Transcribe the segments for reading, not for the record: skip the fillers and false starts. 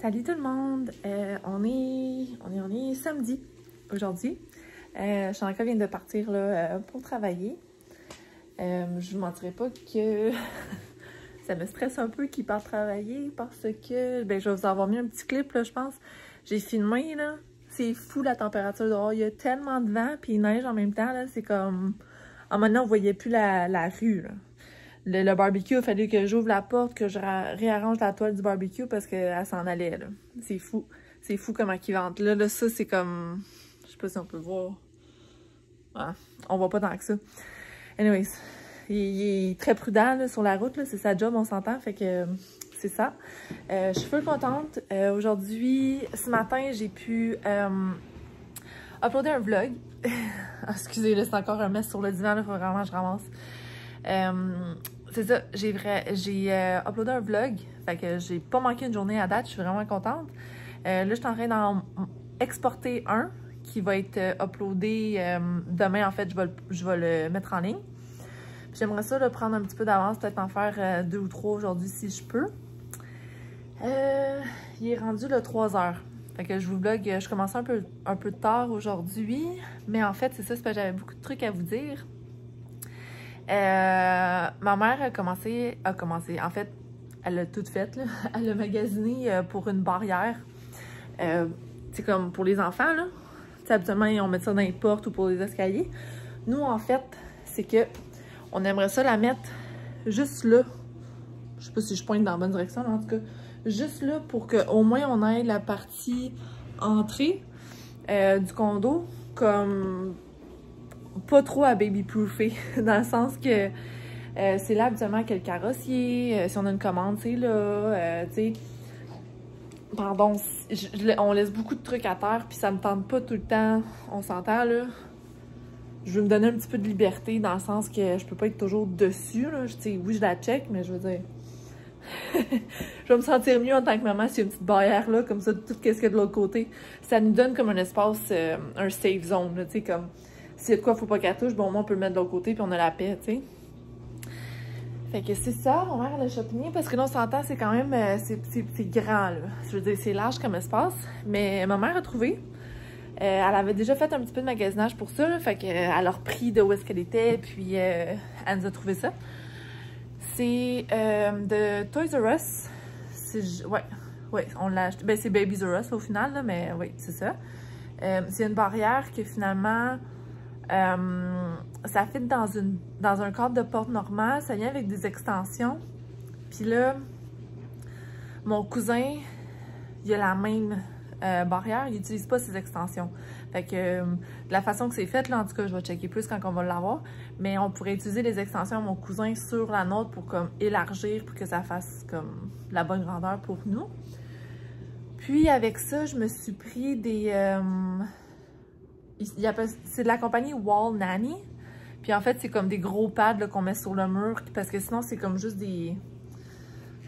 Salut tout le monde! On est samedi aujourd'hui. Shanika vient de partir là, pour travailler. Je vous mentirai pas que ça me stresse un peu qu'il parte travailler parce que je vais vous avoir mis un petit clip là, je pense. J'ai filmé là. C'est fou la température dehors. Il y a tellement de vent puis il neige en même temps. C'est comme. En maintenant, on voyait plus la rue. Là. Le barbecue, il a fallu que j'ouvre la porte, que je réarrange la toile du barbecue parce qu'elle s'en allait, là. C'est fou. C'est fou comment il vente. Là, ça, c'est comme... Je sais pas si on peut voir. Ah, on voit pas tant que ça. Anyways, il est très prudent là, sur la route. C'est sa job, on s'entend. Fait que c'est ça. Je suis full contente. Aujourd'hui, ce matin, j'ai pu uploader un vlog. Excusez, là, c'est encore un mess sur le divan. Il faut vraiment que je ramasse. C'est ça, j'ai uploadé un vlog, fait que j'ai pas manqué une journée à date, je suis vraiment contente. Là, je suis en train d'en exporter un qui va être uploadé demain, en fait, je vais le mettre en ligne. J'aimerais ça le prendre un petit peu d'avance, peut-être en faire 2 ou 3 aujourd'hui si je peux. Il est rendu le 3 heures. Fait que je vous vlog, je commençais un peu tard aujourd'hui, mais en fait, c'est ça, c'est parce que j'avais beaucoup de trucs à vous dire. Ma mère a commencé, en fait, elle a tout fait, là. Elle a magasiné pour une barrière. C'est comme pour les enfants, là. T'sais, habituellement, on met ça dans les portes ou pour les escaliers. Nous, en fait, c'est que on aimerait ça la mettre juste là. Je sais pas si je pointe dans la bonne direction, mais en tout cas, juste là pour qu'au moins on ait la partie entrée du condo comme pas trop à baby-proofer, dans le sens que c'est là habituellement que le carrossier, si on a une commande, tu sais, là, tu sais, pardon, on laisse beaucoup de trucs à terre, puis ça me tente pas tout le temps, on s'entend, là. Je veux me donner un petit peu de liberté, dans le sens que je peux pas être toujours dessus, là, tu sais, oui, je la check, mais je veux dire, je vais me sentir mieux en tant que maman s'il y a une petite barrière, là, comme ça, tout ce qu'il y a de l'autre côté, ça nous donne comme un espace, un safe zone, là, tu sais, comme... S'il y a de quoi, faut pas qu'elle touche, bon, moi, on peut le mettre de l'autre côté, puis on a la paix, tu sais. Fait que c'est ça, ma mère, elle a chopiné, parce que là, on s'entend, c'est quand même, c'est grand, là. Je veux dire, c'est large comme espace, mais ma mère a trouvé. Elle avait déjà fait un petit peu de magasinage pour ça, là, fait qu'elle a repris de où est-ce qu'elle était, puis elle nous a trouvé ça. C'est de Toys R Us. Ouais, on l'a acheté. Ben, c'est Babies R Us, au final, là, mais oui, c'est ça. C'est une barrière que, finalement... ça fit dans un cadre de porte normale, ça vient avec des extensions. Puis là, mon cousin, il a la même barrière, il n'utilise pas ses extensions. Fait que de la façon que c'est fait, là, en tout cas, je vais checker plus quand on va l'avoir, mais on pourrait utiliser les extensions de mon cousin sur la nôtre pour comme élargir, pour que ça fasse comme la bonne grandeur pour nous. Puis avec ça, je me suis pris des... c'est de la compagnie Wall Nanny. Puis en fait, c'est comme des gros pads qu'on met sur le mur. Parce que sinon, c'est comme juste des...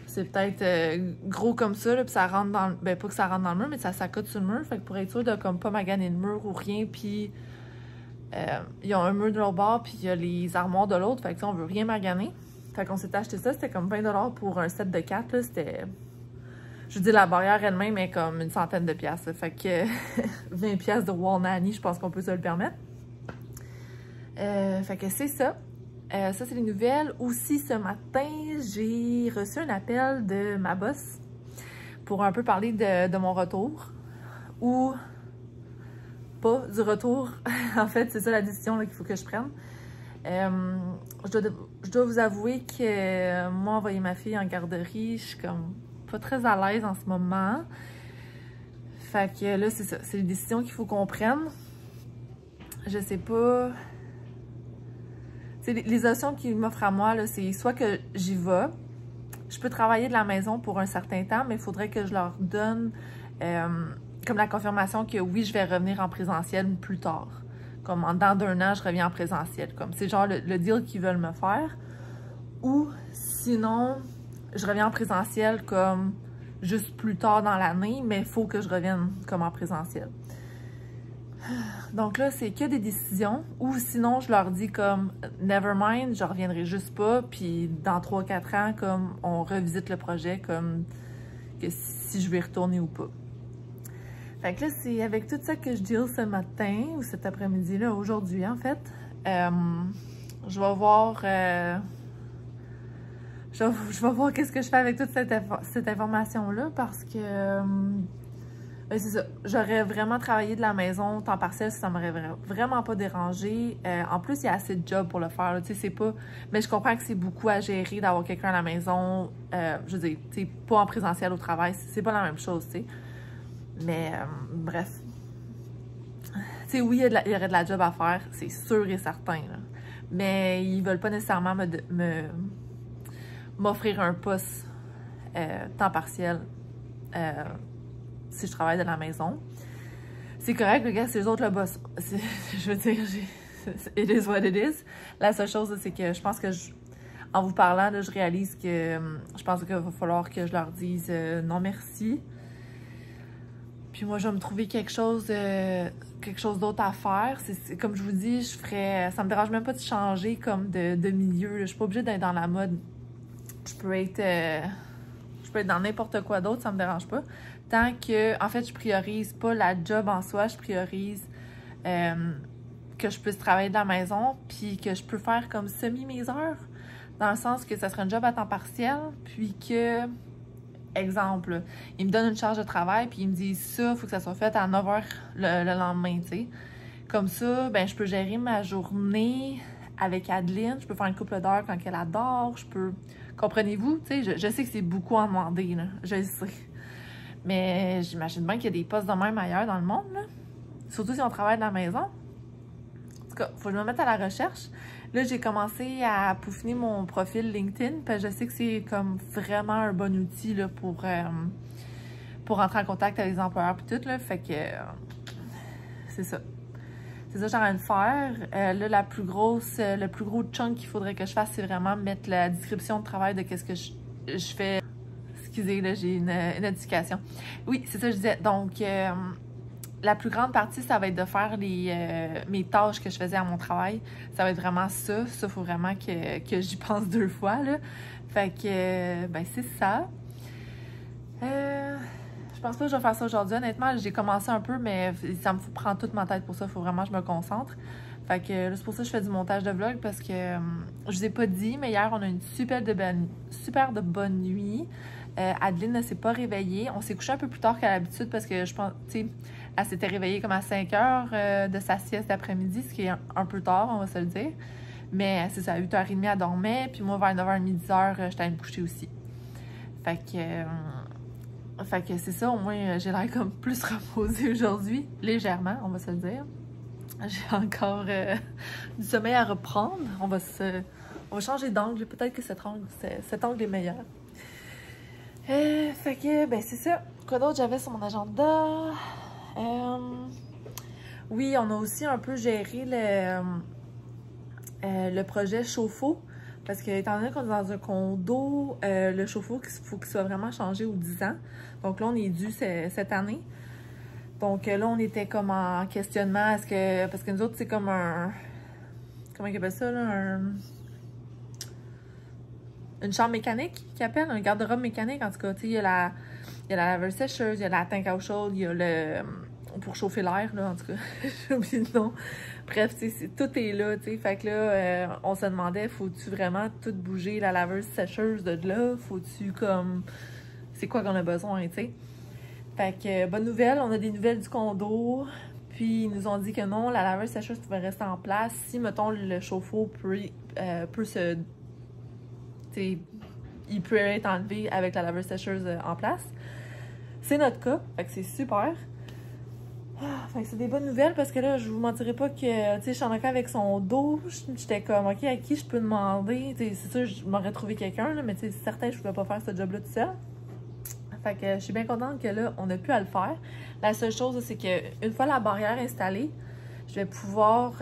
C'est peut-être gros comme ça. Là, puis ça rentre dans... Ben, pas que ça rentre dans le mur, mais ça s'accote sur le mur. Fait que pour être sûr de comme pas maganer le mur ou rien. Puis il y a un mur de l'autre bord, puis il y a les armoires de l'autre. Fait que ça, on veut rien maganer. Fait qu'on s'est acheté ça. C'était comme 20 $ pour un set de 4. C'était... Je veux dire, la barrière elle-même est comme une centaine de piastres. Fait que 20 piastres de Wall Nanny, je pense qu'on peut se le permettre. Fait que c'est ça. Ça, c'est les nouvelles. Aussi, ce matin, j'ai reçu un appel de ma boss pour un peu parler de mon retour. Ou pas du retour. En fait, c'est ça la décision qu'il faut que je prenne. Je dois vous avouer que moi, envoyer ma fille en garderie, je suis comme... pas très à l'aise en ce moment. Fait que là, c'est ça. C'est les décisions qu'il faut qu'on prenne. Je sais pas... Les options qu'ils m'offrent à moi, c'est soit que j'y vais, je peux travailler de la maison pour un certain temps, mais il faudrait que je leur donne comme la confirmation que oui, je vais revenir en présentiel plus tard. Comme dans d'un an, je reviens en présentiel. Comme c'est genre le deal qu'ils veulent me faire. Ou sinon... je reviens en présentiel comme juste plus tard dans l'année, mais il faut que je revienne comme en présentiel. Donc là, c'est que des décisions. Ou sinon, je leur dis comme « never mind, je reviendrai juste pas », puis dans 3-4 ans, comme on revisite le projet, comme que si je vais y retourner ou pas. Fait que là, c'est avec tout ça que je deal ce matin, ou cet après-midi-là, aujourd'hui en fait. Je vais voir... je vais voir qu'est-ce que je fais avec toute cette information-là parce que... c'est ça. J'aurais vraiment travaillé de la maison, temps partiel, ça m'aurait vraiment pas dérangé. En plus, il y a assez de jobs pour le faire. Tu sais, c'est pas... Mais je comprends que c'est beaucoup à gérer d'avoir quelqu'un à la maison. Je veux dire, tu sais, pas en présentiel au travail. C'est pas la même chose, tu sais. Mais, bref. Tu sais, oui, il y aurait de la job à faire, c'est sûr et certain, là. Mais ils veulent pas nécessairement m'offrir un poste temps partiel si je travaille de la maison. C'est correct, les gars, c'est eux autres le boss. Je veux dire, it is what it is. La seule chose, c'est que je pense que, en vous parlant, là, je réalise que je pense qu'il va falloir que je leur dise non merci. Puis moi, je vais me trouver quelque chose d'autre à faire. Comme je vous dis, ça me dérange même pas de changer comme de milieu, là. Je suis pas obligée d'être dans la mode. Je peux être dans n'importe quoi d'autre, ça me dérange pas. Tant que, en fait, je priorise pas la job en soi, je priorise que je puisse travailler de la maison, puis que je peux faire comme semi mes heures, dans le sens que ça serait un job à temps partiel, puis que, exemple, ils me donnent une charge de travail, puis ils me disent ça, il faut que ça soit fait à 9 h le lendemain, tu sais. Comme ça, ben je peux gérer ma journée avec Adeline, je peux faire une couple d'heures quand elle adore, je peux... Comprenez-vous? Tu sais, je sais que c'est beaucoup à demander, là, je le sais. Mais j'imagine bien qu'il y a des postes de même ailleurs dans le monde, là. Surtout si on travaille de la maison. En tout cas, faut que je me mette à la recherche. Là, j'ai commencé à peaufiner mon profil LinkedIn, parce que je sais que c'est comme vraiment un bon outil là, pour rentrer en contact avec les employeurs et tout, là. Fait que c'est ça. C'est ça que j'ai envie de faire. Là, le plus gros chunk qu'il faudrait que je fasse, c'est vraiment mettre la description de travail de qu'est-ce que je fais. Excusez, là, j'ai une notification. Oui, c'est ça que je disais. Donc, la plus grande partie, ça va être de faire mes tâches que je faisais à mon travail. Ça va être vraiment ça. Ça, il faut vraiment que j'y pense 2 fois, là. Fait que, ben, c'est ça. Je pense pas que je vais faire ça aujourd'hui. Honnêtement, j'ai commencé un peu, mais ça me prend toute ma tête pour ça. Il faut vraiment que je me concentre. Fait que c'est pour ça que je fais du montage de vlog parce que je vous ai pas dit, mais hier, on a une super de bonne nuit. Adeline ne s'est pas réveillée. On s'est couché un peu plus tard qu'à l'habitude parce que je pense, tu sais, elle s'était réveillée comme à 5 h de sa sieste d'après-midi, ce qui est un peu tard, on va se le dire. Mais c'est ça, à 8 h 30, elle dormait. Puis moi, vers 9 h 30, 10 h, j'étais allée me coucher aussi. Fait que c'est ça, au moins, j'ai l'air comme plus reposée aujourd'hui. Légèrement, on va se le dire. J'ai encore du sommeil à reprendre. On va changer d'angle. Peut-être que cet angle est meilleur. Fait que, ben c'est ça. Quoi d'autre j'avais sur mon agenda? Oui, on a aussi un peu géré le projet chauffe-eau. Parce que, étant donné qu'on est dans un condo, le chauffe-eau, il faut qu'il soit vraiment changé aux 10 ans. Donc là, on est dû cette année. Donc là, on était comme en questionnement. Parce que nous autres, c'est comme un... Comment ils appellent ça, là? Une chambre mécanique, qu'ils appellent, un garde-robe mécanique. En tout cas, tu sais, il y a la laveuse sécheuse, il y a la tank à eau chaude, il y a le... pour chauffer l'air, là, en tout cas. J'ai oublié le nom. Bref, tu sais, tout est là, tu sais. Fait que là, on se demandait, faut-tu vraiment tout bouger la laveuse sécheuse de là? Faut-tu comme... C'est quoi qu'on a besoin, tu sais? Fait que, bonne nouvelle, on a des nouvelles du condo. Puis, ils nous ont dit que non, la laveuse sécheuse pouvait rester en place si, mettons, le chauffe-eau peut se... il peut être enlevé avec la laveuse sécheuse en place. C'est notre cas, fait que c'est super. Fait que c'est des bonnes nouvelles parce que là, je vous mentirais pas que, tu sais, je suis en accord avec son dos. J'étais comme, OK, à qui je peux demander? C'est sûr, je m'aurais trouvé quelqu'un, mais tu sais, c'est certain, je pouvais pas faire ce job-là tout seul. Fait que je suis bien contente que là, on a pu à le faire. La seule chose, c'est qu'une fois la barrière installée, je vais pouvoir...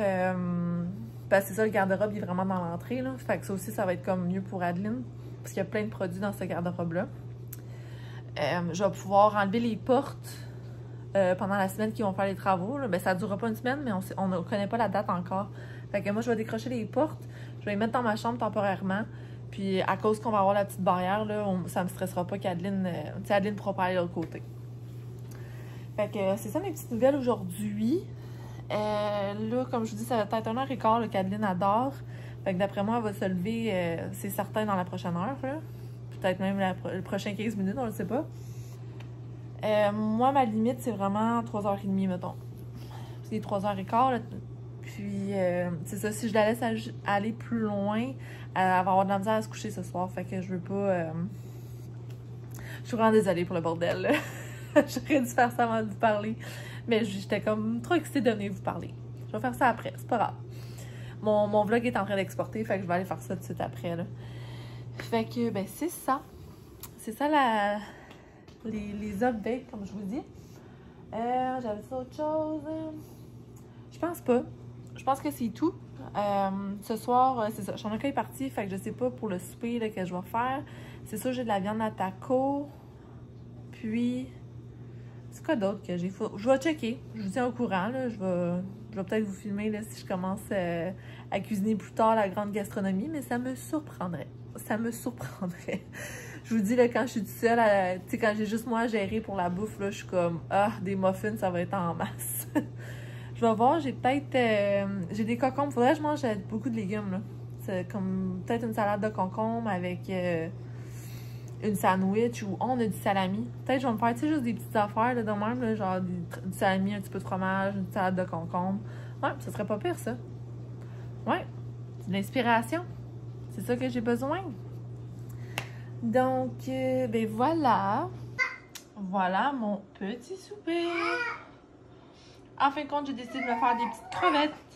parce que c'est ça, le garde-robe, il est vraiment dans l'entrée, là. Fait que ça aussi, ça va être comme mieux pour Adeline. Parce qu'il y a plein de produits dans ce garde-robe-là. Je vais pouvoir enlever les portes pendant la semaine qu'ils vont faire les travaux. Là. Ben, ça ne durera pas une semaine, mais on ne connaît pas la date encore. Fait que moi, je vais décrocher les portes. Je vais les mettre dans ma chambre temporairement. Puis à cause qu'on va avoir la petite barrière, là, ça me stressera pas qu'Adeline... tu sais, Adeline pourra pas aller de l'autre côté. Fait que c'est ça mes petites nouvelles aujourd'hui. Là, comme je vous dis, ça va être 1h15 qu'Adeline adore. Fait que d'après moi, elle va se lever, c'est certain, dans la prochaine heure. Peut-être même le prochain 15 minutes, on le sait pas. Moi, ma limite, c'est vraiment 3h30, mettons. C'est 3h15, là. Puis, c'est ça, si je la laisse aller plus loin, elle va avoir de la misère à se coucher ce soir. Fait que je veux pas... Je suis vraiment désolée pour le bordel, là. J'aurais dû faire ça avant de vous parler. Mais j'étais comme trop excitée de venir vous parler. Je vais faire ça après, c'est pas grave. Mon vlog est en train d'exporter, fait que je vais aller faire ça tout de suite après, là. Fait que, ben, c'est ça. C'est ça, les updates, comme je vous dis. J'avais dit autre chose. Je pense pas. Je pense que c'est tout. Ce soir, c'est ça. Sean est parti, fait que je sais pas pour le souper là, que je vais faire. C'est sûr, j'ai de la viande à taco. Puis, c'est quoi d'autre que j'ai? Je vais checker. Je vous tiens au courant. Là. Je vais peut-être vous filmer là, si je commence à cuisiner plus tard la grande gastronomie, mais ça me surprendrait. Ça me surprendrait. Je vous dis, là, quand je suis toute seule, tu sais, quand j'ai juste moi à gérer pour la bouffe, là, je suis comme, ah, des muffins, ça va être en masse. Je vais voir, j'ai peut-être, j'ai des concombres. Faudrait que je mange beaucoup de légumes, là. C'est comme peut-être une salade de concombres avec une sandwich ou on a du salami. Peut-être je vais me faire, tu sais, juste des petites affaires, là, de même, là, genre du salami, un petit peu de fromage, une salade de concombres. Ouais, ça serait pas pire, ça. Ouais, de l'inspiration. C'est ça que j'ai besoin. Donc, ben voilà. Voilà mon petit souper. En fin de compte, j'ai décidé de me faire des petites crevettes.